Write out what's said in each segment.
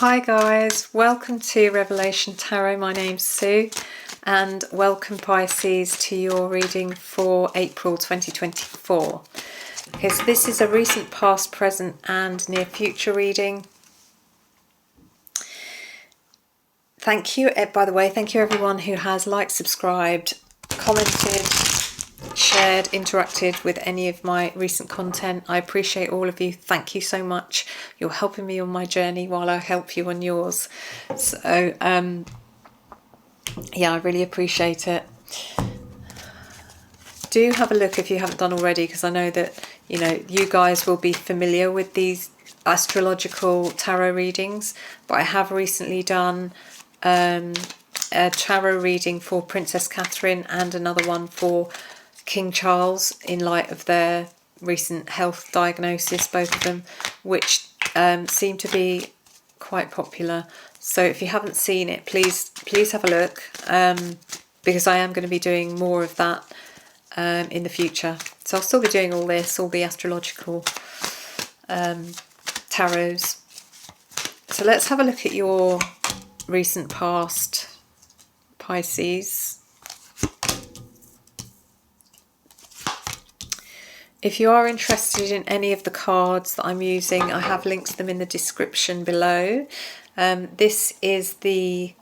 Hi guys, welcome to Revelation Tarot. My name's Sue and welcome Pisces to your reading for April 2024. Okay, so this is a recent, past, present and near future reading. Thank you, by the way, thank you everyone who has liked, subscribed, commented, shared, interacted with any of my recent content. I appreciate all of you. Thank you so much. You're helping me on my journey while I help you on yours. So yeah, I really appreciate it. Do have a look if you haven't done already, because I know that you guys will be familiar with these astrological tarot readings, but I have recently done a tarot reading for Princess Catherine and another one for King Charles in light of their recent health diagnosis, both of them, which seem to be quite popular. So if you haven't seen it, please have a look, because I am going to be doing more of that in the future. So I'll still be doing all this, all the astrological tarots. So let's have a look at your recent past, Pisces. If you are interested in any of the cards that I'm using, I have linked to them in the description below. This is the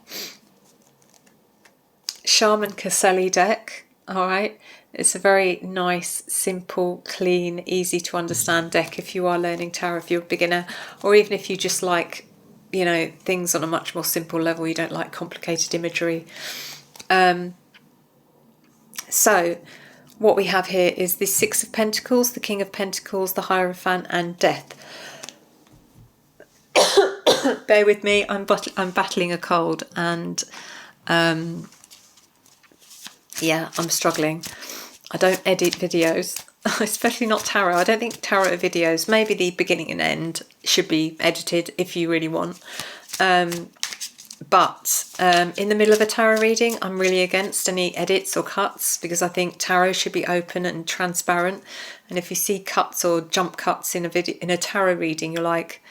Sharman-Caselli deck. All right, it's a very nice, simple, clean, easy to understand deck if you are learning tarot, if you're a beginner, or even if you just like, things on a much more simple level, you don't like complicated imagery. So what we have here is the Six of Pentacles, the King of Pentacles, the Hierophant and Death. Bear with me, I'm battling a cold and yeah, I'm struggling. I don't edit videos, especially not tarot. I don't think tarot videos, maybe the beginning and end should be edited if you really want. But in the middle of a tarot reading, I'm really against any edits or cuts, because I think tarot should be open and transparent. And if you see cuts or jump cuts in a tarot reading, you're like,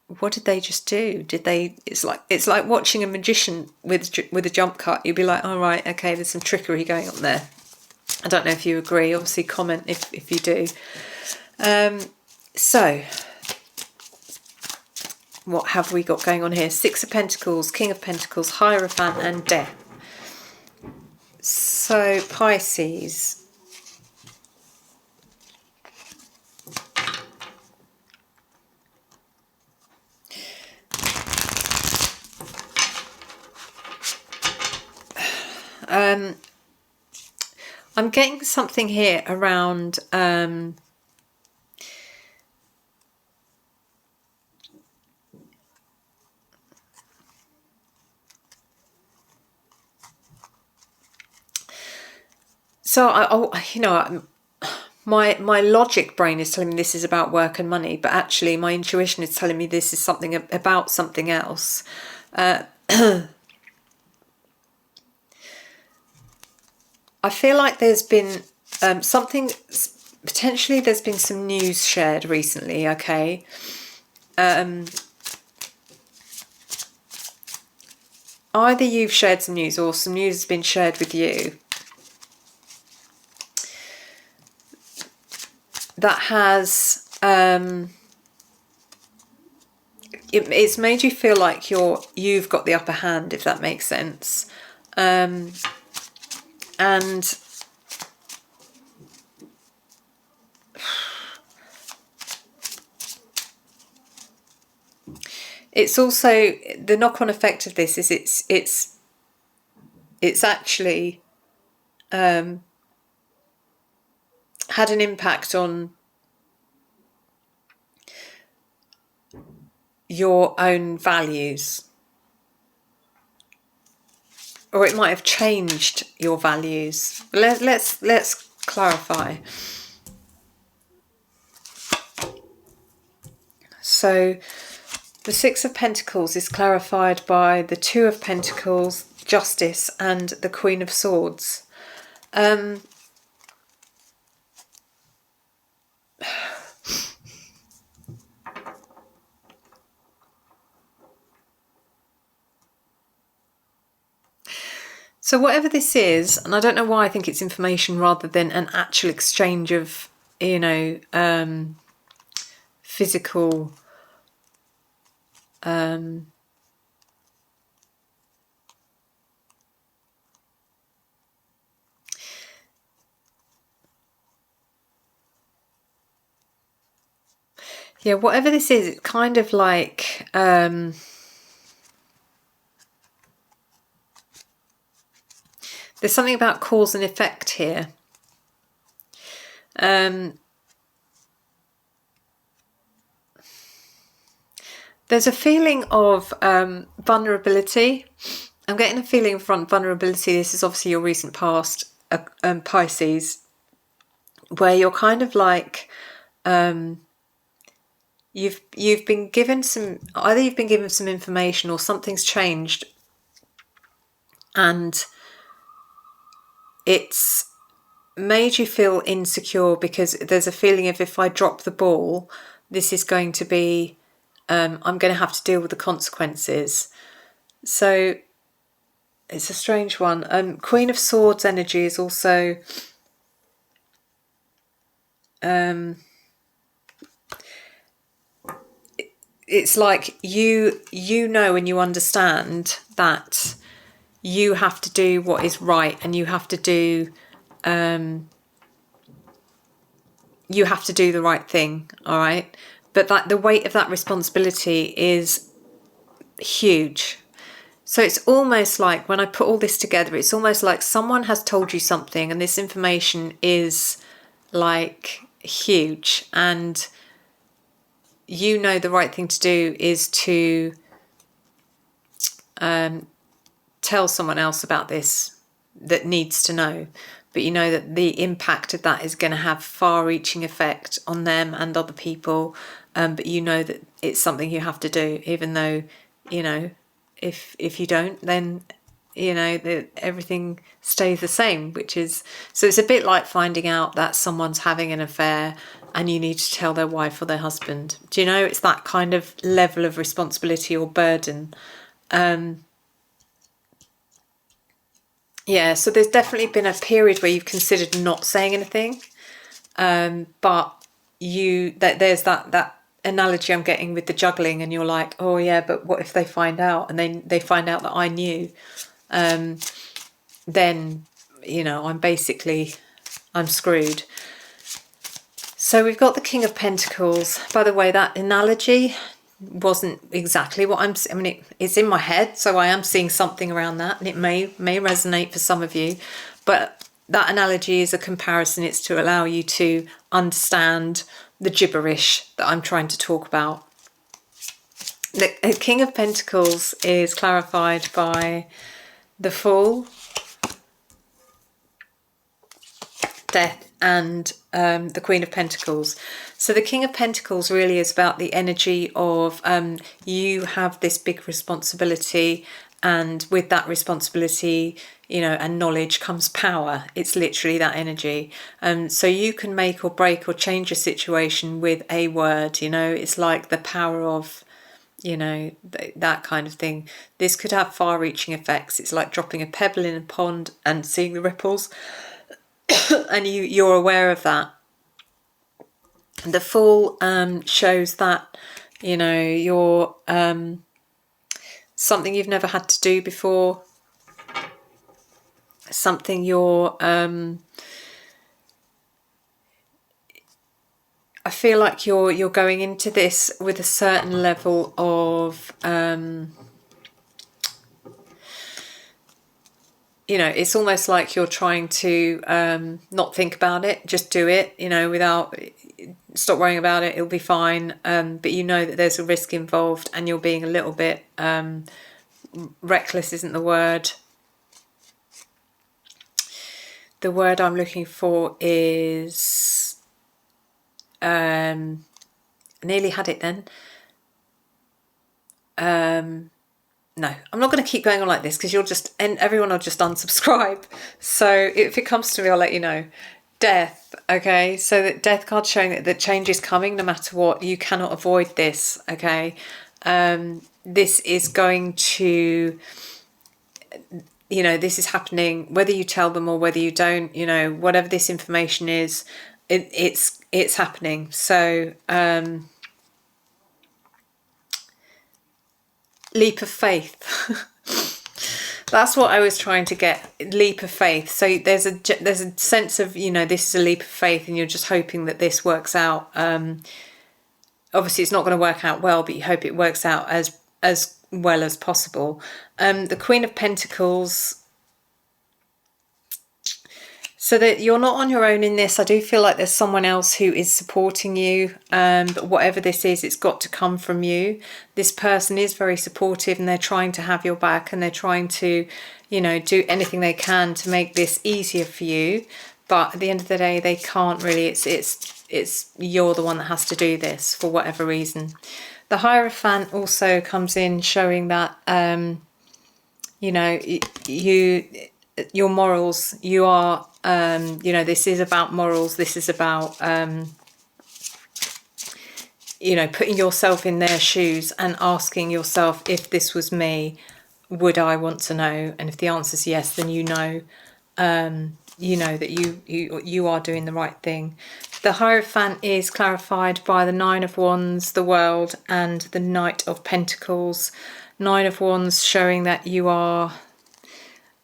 what did they just do? It's like watching a magician with a jump cut. You'd be like, all right, okay, there's some trickery going on there. I don't know if you agree. Obviously comment if you do. So what have we got going on here? Six of Pentacles, King of Pentacles, Hierophant and Death. So Pisces, I'm getting something here around so my logic brain is telling me this is about work and money, but actually my intuition is telling me this is something about something else. I feel like there's been potentially there's been some news shared recently, okay? Either you've shared some news or some news has been shared with you that has it's made you feel like you've got the upper hand, if that makes sense. And it's also the knock-on effect of this is it's actually had an impact on your own values, or it might have changed your values. Let's clarify. So the Six of Pentacles is clarified by the Two of Pentacles, Justice and the Queen of Swords. So whatever this is, and I don't know why I think it's information rather than an actual exchange of, you know, physical yeah, whatever this is, it's kind of like there's something about cause and effect here. There's a feeling of vulnerability. I'm getting a feeling of vulnerability. This is obviously your recent past, Pisces, where you're kind of like you've been given some, either you've been given some information or something's changed, and it's made you feel insecure because there's a feeling of, if I drop the ball, this is going to be I'm going to have to deal with the consequences. So it's a strange one. Queen of Swords energy is also it's like you know and you understand that you have to do what is right, and you have to do the right thing, all right? But that the weight of that responsibility is huge. So it's almost like, when I put all this together, it's almost like someone has told you something, and this information is like huge, and you know the right thing to do is to tell someone else about this that needs to know. But you know that the impact of that is going to have far-reaching effect on them and other people. But you know that it's something you have to do, even though, you know, if you don't, then, you know, everything stays the same, which is, so it's a bit like finding out that someone's having an affair and you need to tell their wife or their husband. Do you know, it's that kind of level of responsibility or burden. Yeah, so there's definitely been a period where you've considered not saying anything, but there's that analogy I'm getting with the juggling, and you're like, oh yeah, but what if they find out, and they find out that I knew, then, you know, I'm screwed. So we've got the King of Pentacles. By the way, that analogy wasn't exactly what I mean, it's in my head, so I am seeing something around that, and it may resonate for some of you, but that analogy is a comparison. It's to allow you to understand the gibberish that I'm trying to talk about. The King of Pentacles is clarified by the Fool, Death, and the Queen of Pentacles. So the King of Pentacles really is about the energy of you have this big responsibility, and with that responsibility, you know, and knowledge comes power. It's literally that energy. So you can make or break or change a situation with a word, you know. It's like the power of, you know, that kind of thing. This could have far-reaching effects. It's like dropping a pebble in a pond and seeing the ripples. And you're aware of that. The Fool shows that, you know, you're something you've never had to do before, something you're I feel like you're going into this with a certain level of you know, it's almost like you're trying to not think about it, just do it, you know, without, stop worrying about it, it'll be fine. But you know that there's a risk involved, and you're being a little bit reckless isn't the word. The word I'm looking for is nearly had it then. No, I'm not going to keep going on like this, because everyone will just unsubscribe. So if it comes to me, I'll let you know. Death, okay? So that Death card's showing that change is coming no matter what. You cannot avoid this, okay? This is going to... you know, this is happening, whether you tell them or whether you don't, you know, whatever this information is, it's happening. So leap of faith. That's what I was trying to get, leap of faith. So there's a sense of, you know, this is a leap of faith and you're just hoping that this works out. Obviously it's not going to work out well, but you hope it works out as well as possible. The Queen of Pentacles, so that you're not on your own in this. I do feel like there's someone else who is supporting you, but whatever this is, it's got to come from you. This person is very supportive and they're trying to have your back and they're trying to, you know, do anything they can to make this easier for you. But at the end of the day, they can't really. It's you're the one that has to do this for whatever reason. The Hierophant also comes in showing that, you know, your morals, you are, you know, this is about morals. This is about, you know, putting yourself in their shoes and asking yourself, if this was me, would I want to know? And if the answer is yes, then you know that you are doing the right thing. The Hierophant is clarified by the Nine of Wands, the World, and the Knight of Pentacles. Nine of Wands showing that you are,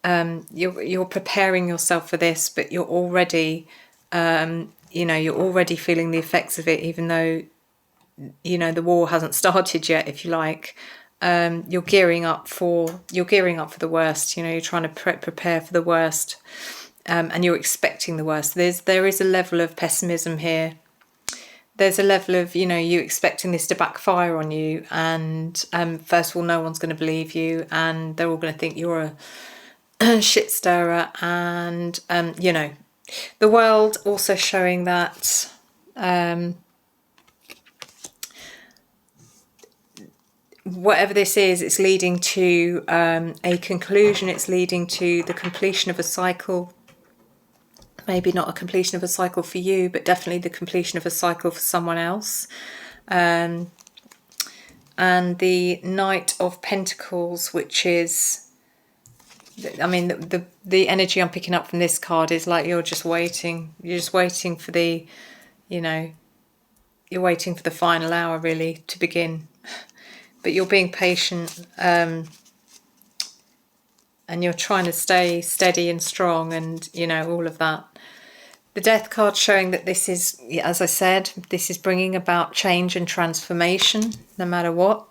you're preparing yourself for this, but you're already, you know, you're already feeling the effects of it, even though, you know, the war hasn't started yet, if you like. You're gearing up for the worst. You know, you're trying to prepare for the worst. And you're expecting the worst. There is a level of pessimism here. There's a level of, you know, you expecting this to backfire on you, and first of all, no one's going to believe you, and they're all going to think you're a shit stirrer. And you know, the World also showing that whatever this is, it's leading to a conclusion. It's leading to the completion of a cycle. Maybe not a completion of a cycle for you, but definitely the completion of a cycle for someone else. And the Knight of Pentacles, which is, I mean, the energy I'm picking up from this card is like you're just waiting. You're just waiting for the, you know, you're waiting for the final hour really to begin. But you're being patient, and you're trying to stay steady and strong, and, you know, all of that. The Death card showing that this is, as I said, this is bringing about change and transformation, no matter what.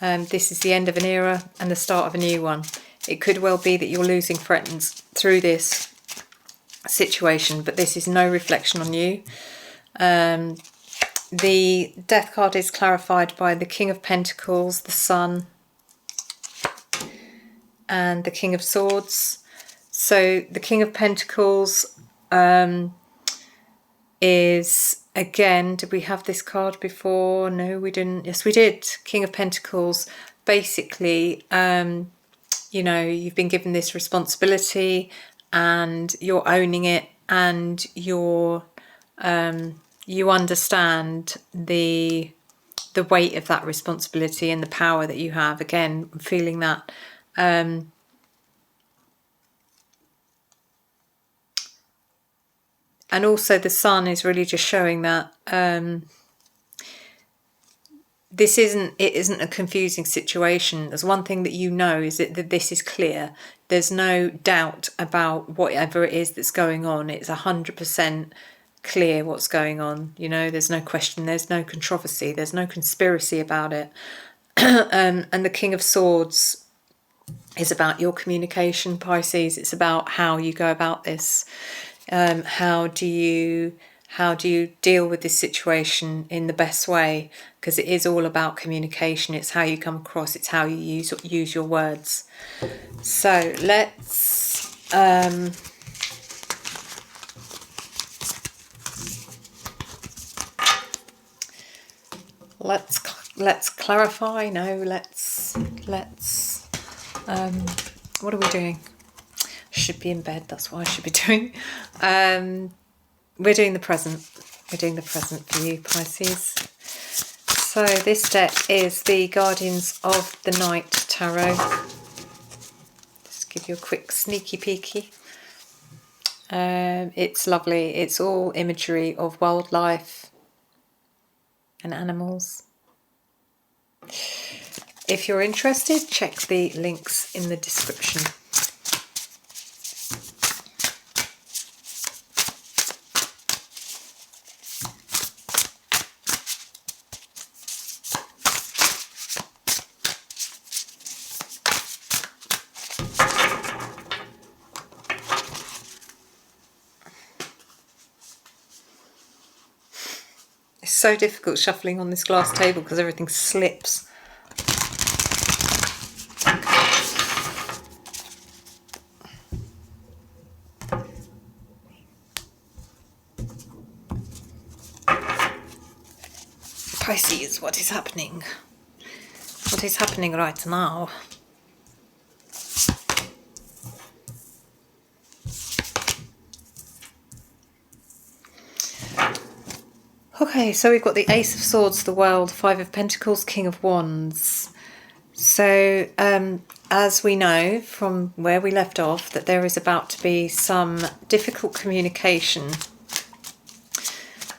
This is the end of an era and the start of a new one. It could well be that you're losing friends through this situation, but this is no reflection on you. The Death card is clarified by the King of Pentacles, the Sun, and the King of Swords. So the King of Pentacles is, again, did we have this card before? No, we didn't. Yes, we did. King of Pentacles. Basically, you know, you've been given this responsibility and you're owning it, and you're you understand the weight of that responsibility and the power that you have. Again, feeling that and also the Sun is really just showing that this isn't a confusing situation. There's one thing that you know, is that this is clear. There's no doubt about whatever it is that's going on. It's 100% clear what's going on. You know, there's no question, there's no controversy, there's no conspiracy about it. And the King of Swords is about your communication, Pisces. It's about how you go about this. How do you deal with this situation in the best way? Because it is all about communication. It's how you come across. It's how you use your words. So let's clarify. No, let's what are we doing? Should be in bed, that's what I should be doing. We're doing the present. We're doing the present for you, Pisces. So this deck is the Guardians of the Night Tarot. Just give you a quick sneaky peeky. It's lovely. It's all imagery of wildlife and animals. If you're interested, check the links in the description. It's so difficult shuffling on this glass table because everything slips. Pisces, what is happening? What is happening right now? Okay, so we've got the Ace of Swords, the World, Five of Pentacles, King of Wands. So, as we know from where we left off, that there is about to be some difficult communication.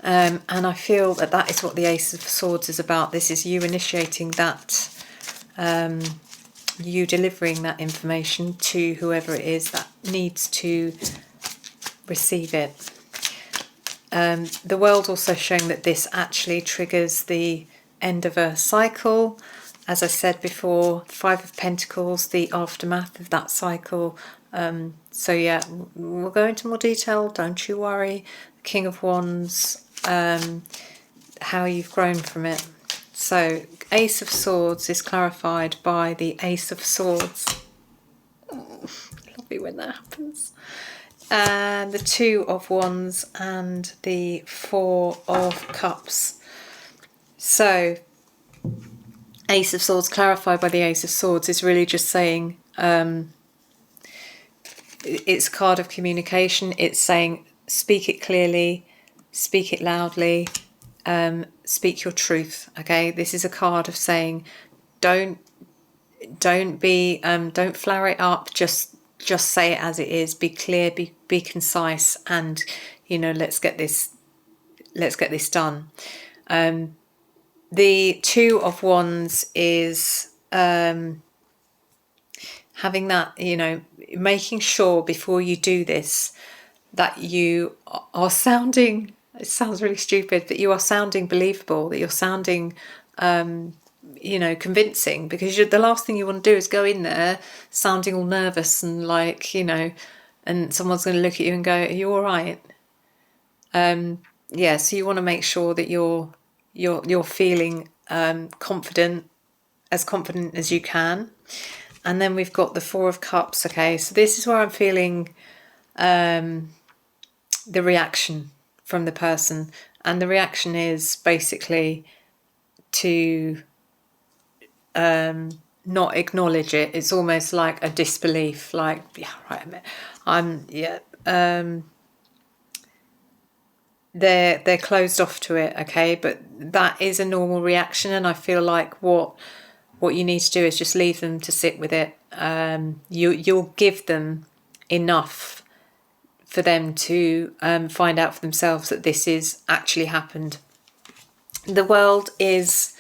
And I feel that that is what the Ace of Swords is about. This is you initiating that, you delivering that information to whoever it is that needs to receive it. The World also showing that this actually triggers the end of a cycle. As I said before, Five of Pentacles, the aftermath of that cycle. So yeah, we'll go into more detail, don't you worry. King of Wands, how you've grown from it. So Ace of Swords is clarified by the Ace of Swords. Love it when that happens. And the Two of Wands and the Four of Cups. So Ace of Swords clarified by the Ace of Swords is really just saying, it's a card of communication. It's saying speak it clearly, speak it loudly, speak your truth. Okay, this is a card of saying don't flower it up, just say it as it is. Be clear, be concise, and you know, let's get this done. The Two of Wands is having that, you know, making sure before you do this that you are sounding, it sounds really stupid, but you are sounding believable, that you're sounding you know, convincing, because the last thing you want to do is go in there sounding all nervous and like, you know, and someone's going to look at you and go, are you all right? Yeah, so you want to make sure that you're feeling confident as you can. And then we've got the Four of Cups. Okay, so this is where I'm feeling the reaction from the person, and the reaction is basically to not acknowledge it. It's almost like a disbelief, like, yeah, right, they're closed off to it. Okay, but that is a normal reaction, and I feel like what you need to do is just leave them to sit with it. You'll give them enough for them to find out for themselves that this is actually happened. The World is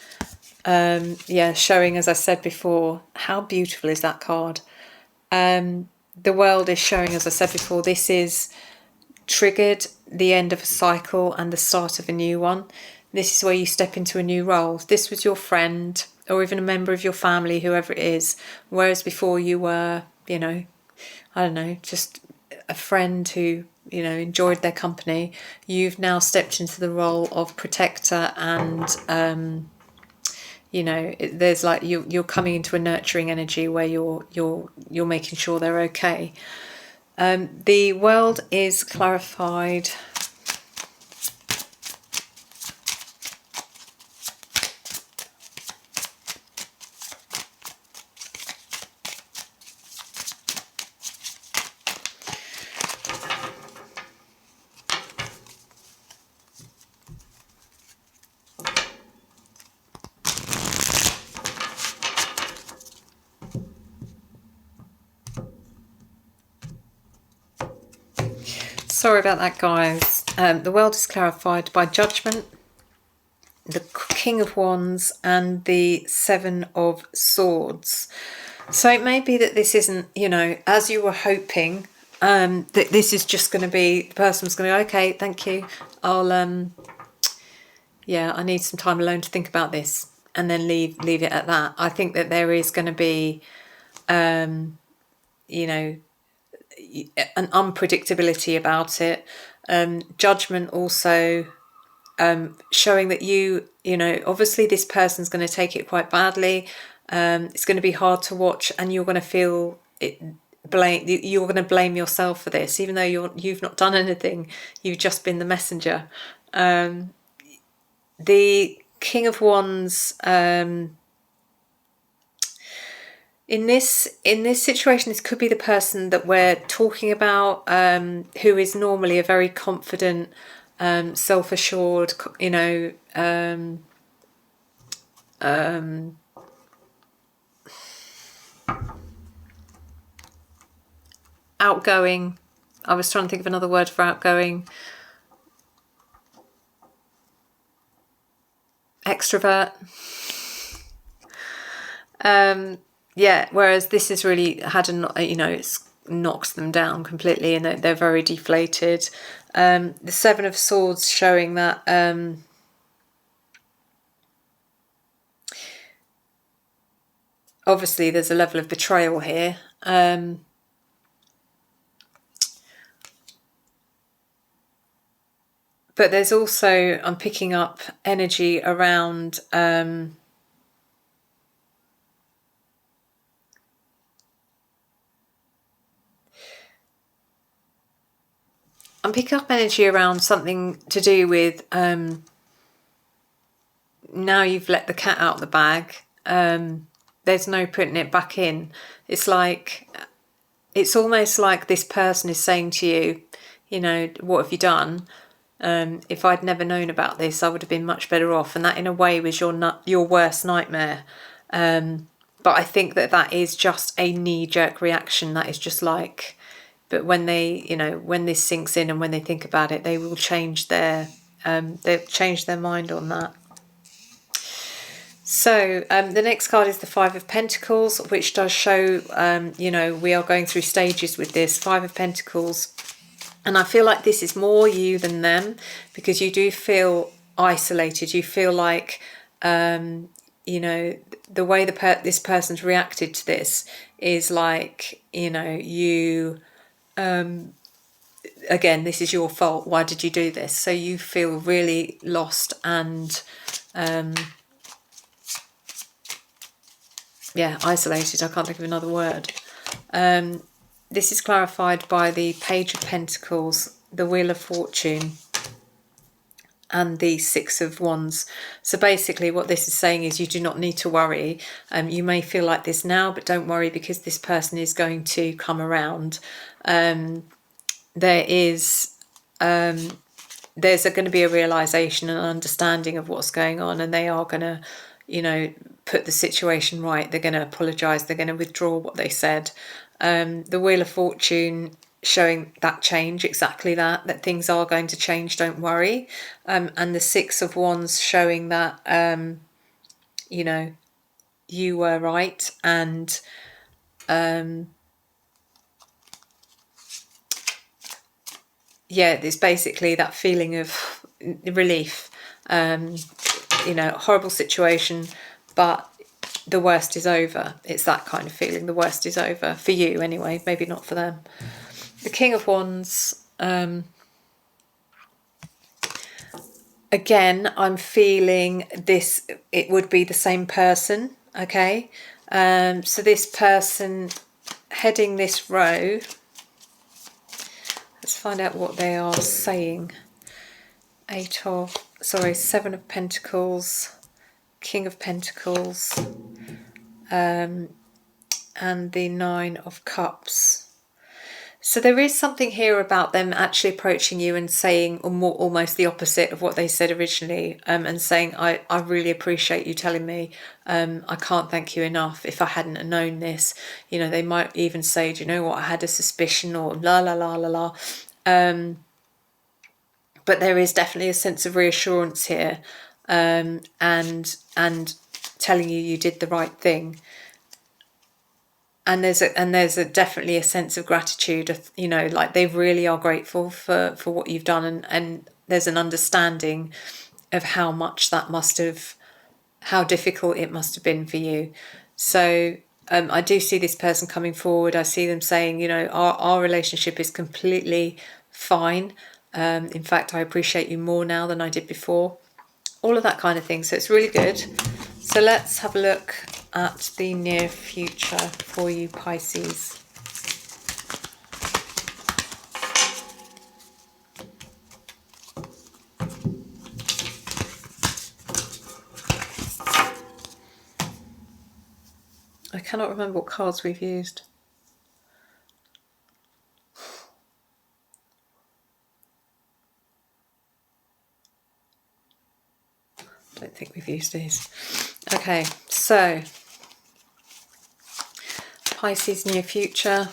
showing, as I said before, how beautiful is that card. The World is showing, as I said before, this is triggered the end of a cycle and the start of a new one. This is where you step into a new role. This was your friend or even a member of your family, whoever it is, whereas before you were, you know, I don't know, just a friend who, you know, enjoyed their company. You've now stepped into the role of protector, and you know, there's like you're coming into a nurturing energy where you're making sure they're okay. The World is clarified Sorry about that, guys. The world is clarified by Judgment, the King of Wands, and the Seven of Swords. So it may be that this isn't, you know, as you were hoping, that this is just going to be, the person's going to go, okay, thank you. Yeah, I need some time alone to think about this, and then leave it at that. I think that there is going to be, you know, an unpredictability about it. Judgment also showing that you know, obviously this person's going to take it quite badly. It's going to be hard to watch, and you're going to feel it. You're going to blame yourself for this, even though you've not done anything. You've just been the messenger. The King of Wands. In this situation, this could be the person that we're talking about, who is normally a very confident, self-assured, you know, outgoing. I was trying to think of another word for outgoing. Extrovert. Yeah, whereas this has really had you know, it's knocked them down completely, and they're very deflated. The Seven of Swords showing that obviously there's a level of betrayal here. But there's also, I'm picking up energy around I'm picking up energy around something to do with now you've let the cat out of the bag. There's no putting it back in. It's like, it's almost like this person is saying to you, you know, what have you done? If I'd never known about this, I would have been much better off. And that in a way was your worst nightmare. But I think that is just a knee-jerk reaction. That is just like, but when they, you know, when this sinks in and when they think about it, they will change they'll change their mind on that. So the next card is the Five of Pentacles, which does show, you know, we are going through stages with this. Five of Pentacles. And I feel like this is more you than them, because you do feel isolated. You feel like, you know, the way this person's reacted to this is like, you know, you, again, this is your fault. Why did you do this? So you feel really lost and, yeah, isolated. I can't think of another word. This is clarified by the Page of Pentacles, the Wheel of Fortune, and the Six of Wands. So basically what this is saying is you do not need to worry. You may feel like this now, but don't worry, because this person is going to come around. There's going to be a realization and understanding of what's going on, and they are going to, you know, put the situation right. They're going to apologize. They're going to withdraw what they said. The Wheel of Fortune showing that change, exactly that things are going to change, don't worry. And the Six of Wands showing that, you know, you were right, and yeah, there's basically that feeling of relief. You know, horrible situation, but the worst is over. It's that kind of feeling. The worst is over for you anyway, maybe not for them. The King of Wands, again, I'm feeling this, it would be the same person, okay? So this person heading this row, let's find out what they are saying. Seven of Pentacles, King of Pentacles, and the Nine of Cups. So there is something here about them actually approaching you and saying almost the opposite of what they said originally, and saying, I really appreciate you telling me. I can't thank you enough. If I hadn't have known this, you know, they might even say, do you know what, I had a suspicion, or la la la la la. but there is definitely a sense of reassurance here, and telling you did the right thing. And there's definitely a sense of gratitude, you know, like they really are grateful for what you've done, and there's an understanding of how much that must have, how difficult it must have been for you. So I do see this person coming forward. I see them saying, you know, our relationship is completely fine. In fact, I appreciate you more now than I did before. All of that kind of thing. So it's really good. So let's have a look at the near future for you, Pisces. I cannot remember what cards we've used. I don't think we've used these. Okay, so Pisces near future.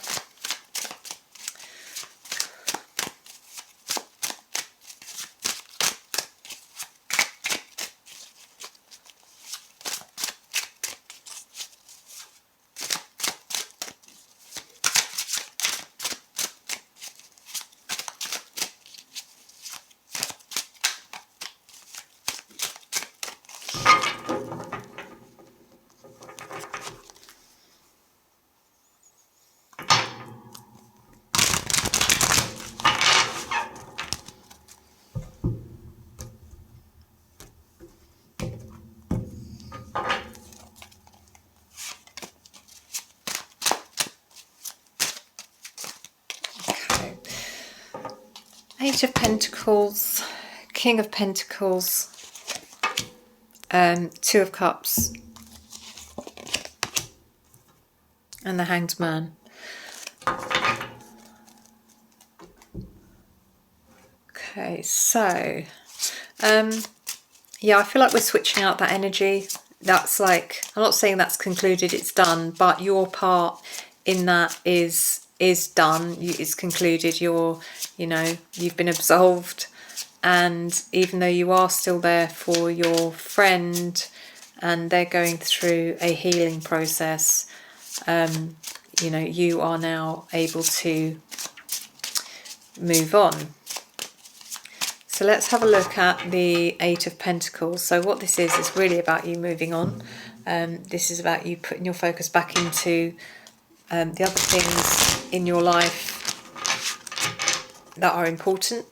Eight of Pentacles, King of Pentacles, Two of Cups, and the Hanged Man. Okay, so yeah, I feel like we're switching out that energy. That's like, I'm not saying that's concluded, it's done, but your part in that is done. It's concluded. You know, you've been absolved, and even though you are still there for your friend and they're going through a healing process, you know, you are now able to move on. So let's have a look at the Eight of Pentacles. So what this is really about you moving on. This is about you putting your focus back into the other things in your life that are important.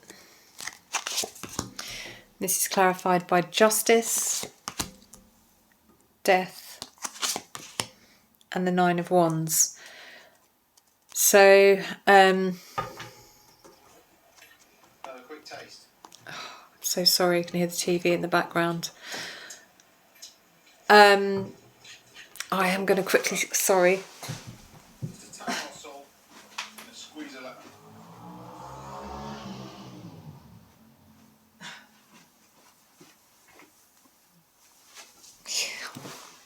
This is clarified by Justice, Death, and the Nine of Wands. So, have a quick taste. Oh, I'm so sorry, you can hear the TV in the background. I am going to quickly, sorry.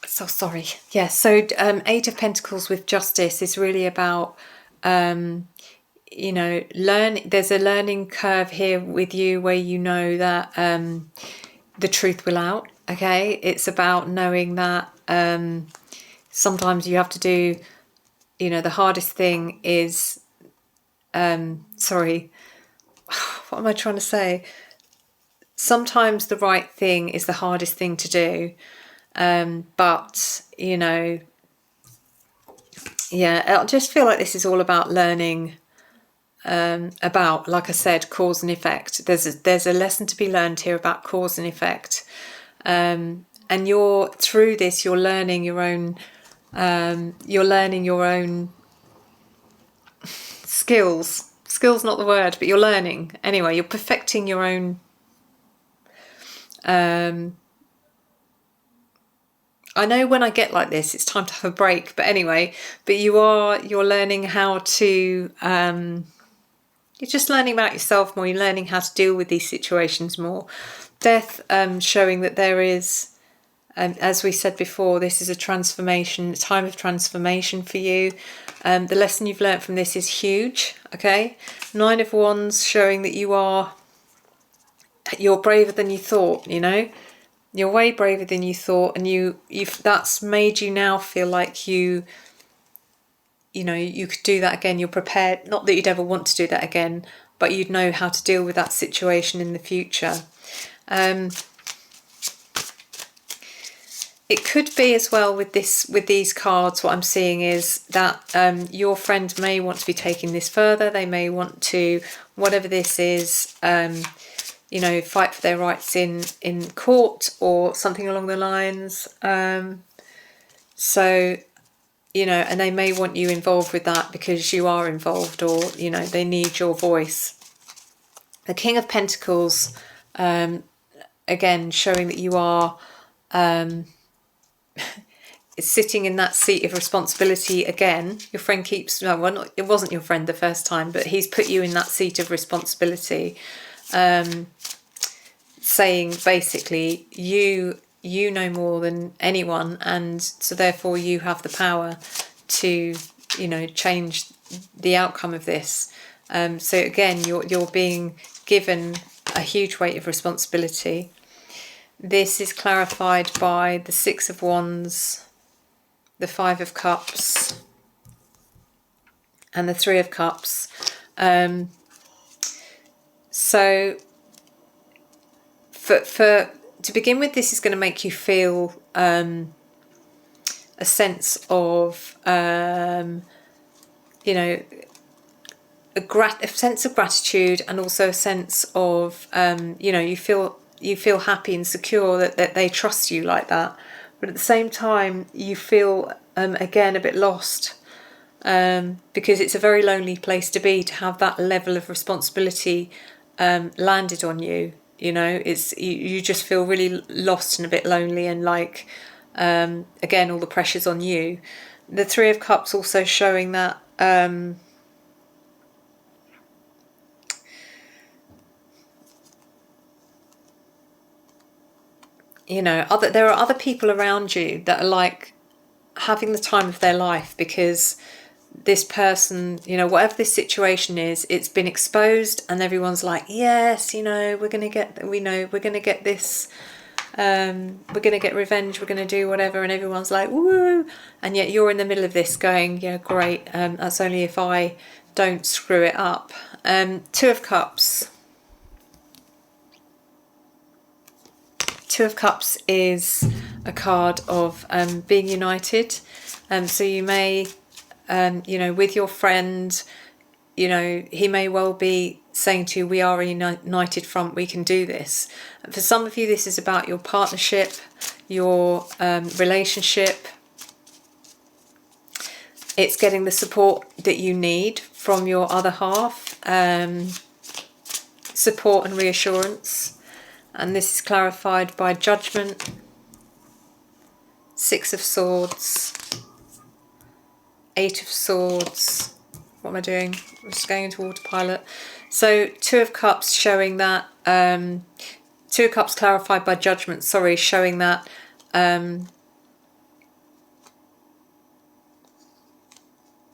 So sorry. Yeah, so Eight of Pentacles with Justice is really about, you know, there's a learning curve here with you where you know that the truth will out, okay? It's about knowing that sometimes you have to do, you know, the hardest thing is, sorry, what am I trying to say? Sometimes the right thing is the hardest thing to do. But, you know, yeah, I just feel like this is all about learning about, like I said, cause and effect. There's a lesson to be learned here about cause and effect. And through this, you're learning your own skills. Skills, not the word, but you're learning. Anyway, you're perfecting your own I know when I get like this, it's time to have a break. But anyway, but you're learning how to, you're just learning about yourself more. You're learning how to deal with these situations more. Death, showing that there is, as we said before, this is a transformation, a time of transformation for you. The lesson you've learned from this is huge. Okay. Nine of Wands, showing that you are you're braver than you thought, you know. You're way braver than you thought, and that's made you now feel like you know, you could do that again. You're prepared, not that you'd ever want to do that again, but you'd know how to deal with that situation in the future. It could be as well with these cards, what I'm seeing is that your friend may want to be taking this further. They may want to, whatever this is, you know, fight for their rights in court or something along the lines. So, you know, and they may want you involved with that because you are involved, or, you know, they need your voice. The King of Pentacles, again, showing that you are sitting in that seat of responsibility again. Your friend keeps, no, well, not, it wasn't your friend the first time, but he's put you in that seat of responsibility, saying basically you know more than anyone, and so therefore you have the power to, you know, change the outcome of this. So again, you're being given a huge weight of responsibility. This is clarified by the Six of Wands, the Five of Cups, and the Three of Cups. So for to begin with, this is going to make you feel a sense of, you know, a sense of gratitude, and also a sense of, you know, you feel happy and secure that they trust you like that. But at the same time, you feel, again, a bit lost, because it's a very lonely place to be, to have that level of responsibility landed on you. You know, it's you just feel really lost and a bit lonely, and like, again, all the pressure's on you. The Three of Cups also showing that, you know, there are other people around you that are like having the time of their life, because this person, you know, whatever this situation is, it's been exposed, and everyone's like, yes, you know, we're gonna get this, we're gonna get revenge, we're gonna do whatever, and everyone's like, woo, and yet you're in the middle of this going, yeah, great, that's only if I don't screw it up. Two of Cups. Two of Cups is a card of being united. So you may, you know, with your friend, you know, he may well be saying to you, we are a united front, we can do this. And for some of you, this is about your partnership, your relationship. It's getting the support that you need from your other half, support and reassurance. And this is clarified by Judgment, Six of Swords, Eight of Swords. What am I doing? I'm just going into autopilot. So Two of Cups showing that, Two of Cups clarified by Judgment, sorry, showing that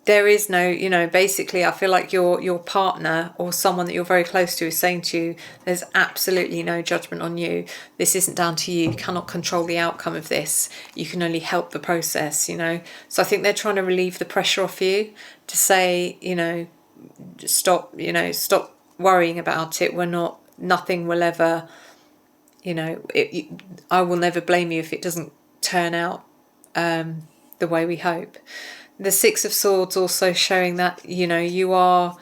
there is no, you know, basically I feel like your partner or someone that you're very close to is saying to you, there's absolutely no judgment on you. This isn't down to you. You cannot control the outcome of this. You can only help the process, you know. So I think they're trying to relieve the pressure off you, to say, you know, stop worrying about it. Nothing will ever, you know, I will never blame you if it doesn't turn out the way we hope. The Six of Swords also showing that, you know, you are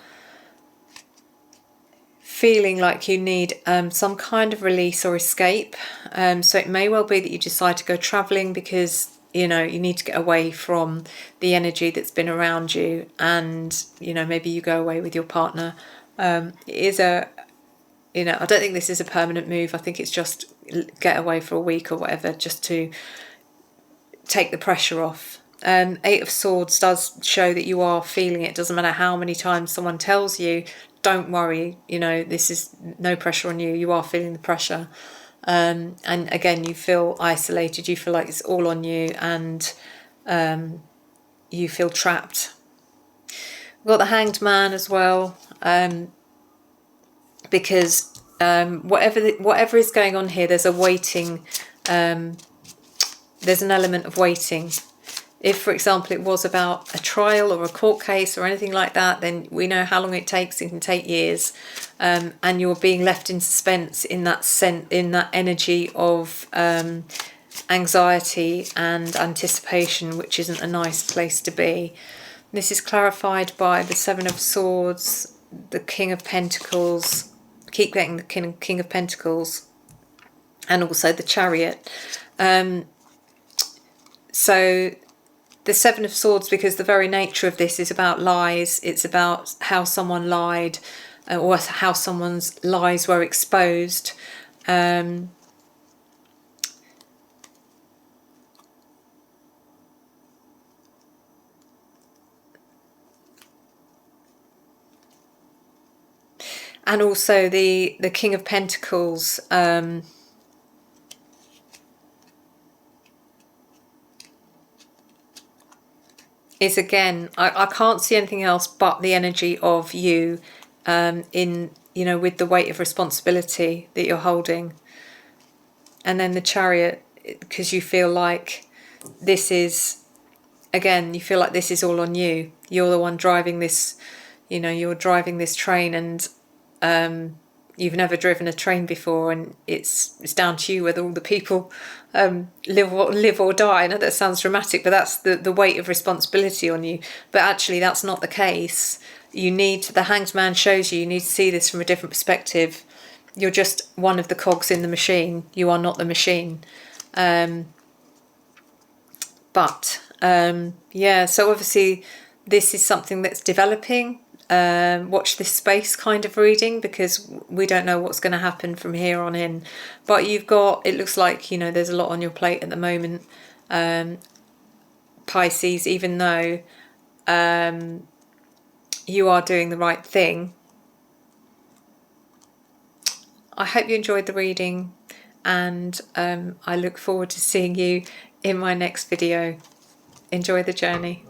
feeling like you need some kind of release or escape. So it may well be that you decide to go travelling because, you know, you need to get away from the energy that's been around you, and, you know, maybe you go away with your partner. It is a, you know, I don't think this is a permanent move. I think it's just get away for a week or whatever, just to take the pressure off. Eight of Swords does show that you are feeling it. Doesn't matter how many times someone tells you, don't worry, you know, this is no pressure on you. You are feeling the pressure. And again, you feel isolated. You feel like it's all on you, and you feel trapped. We've got the Hanged Man as well, because whatever is going on here, there's a waiting, there's an element of waiting. If, for example, it was about a trial or a court case or anything like that, then we know how long it takes. It can take years, and you're being left in suspense in that energy of anxiety and anticipation, which isn't a nice place to be. This is clarified by the Seven of Swords, the King of Pentacles. Keep getting the King of Pentacles, and also the Chariot. So the Seven of Swords, because the very nature of this is about lies. It's about how someone lied, or how someone's lies were exposed. And also the King of Pentacles, is again, I can't see anything else but the energy of you, in, you know, with the weight of responsibility that you're holding. And then the Chariot, because you feel like this is, again, you feel like this is all on you. You're the one driving this, you know, you're driving this train, and you've never driven a train before, and it's down to you whether all the people live or die. I know that sounds dramatic, but that's the weight of responsibility on you. But actually, that's not the case. You need, the Hanged Man shows you need to see this from a different perspective. You're just one of the cogs in the machine. You are not the machine. Yeah, so obviously this is something that's developing. Watch this space kind of reading, because we don't know what's going to happen from here on in. But you've got, it looks like, you know, there's a lot on your plate at the moment, Pisces, even though you are doing the right thing. I hope you enjoyed the reading, and I look forward to seeing you in my next video. Enjoy the journey.